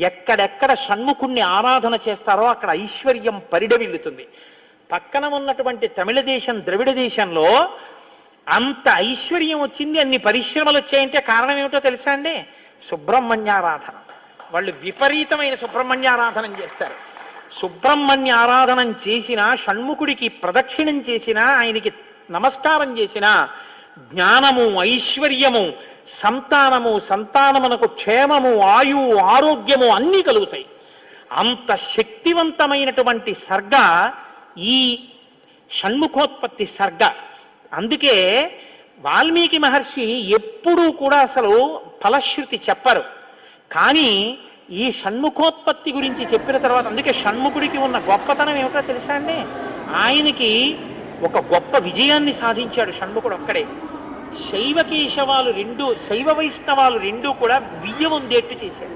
ఎక్కడెక్కడ షణ్ముఖుణ్ణి ఆరాధన చేస్తారో అక్కడ ఐశ్వర్యం పరిడవిల్లుతుంది. పక్కన ఉన్నటువంటి తమిళ దేశం, ద్రవిడ దేశంలో అంత ఐశ్వర్యం వచ్చింది, అన్ని పరిశ్రమలు వచ్చాయంటే కారణం ఏమిటో తెలుసా అండి? సుబ్రహ్మణ్యారాధన. వాళ్ళు విపరీతమైన సుబ్రహ్మణ్యారాధన చేస్తారు. సుబ్రహ్మణ్య ఆరాధనం చేసినా, షణ్ముఖుడికి ప్రదక్షిణం చేసినా, ఆయనకి నమస్కారం చేసినా జ్ఞానము, ఐశ్వర్యము, సంతానమునకు క్షేమము, ఆయువు, ఆరోగ్యము అన్నీ కలుగుతాయి. అంత శక్తివంతమైనటువంటి సర్గ ఈ షణ్ముఖోత్పత్తి సర్గ. అందుకే వాల్మీకి మహర్షి ఎప్పుడూ కూడా అసలు ఫలశ్రుతి చెప్పరు. కానీ ఈ షణ్ముఖోత్పత్తి గురించి చెప్పిన తర్వాత, అందుకే షణ్ముఖుడికి ఉన్న గొప్పతనం ఏమిటో తెలుసా అండి? ఆయనకి ఒక గొప్ప విజయాన్ని సాధించాడు షణ్ముఖుడు ఒక్కడే. శైవ వైష్ణవాలు రెండూ కూడా వియ్య పొందేట్టు చేశాడు.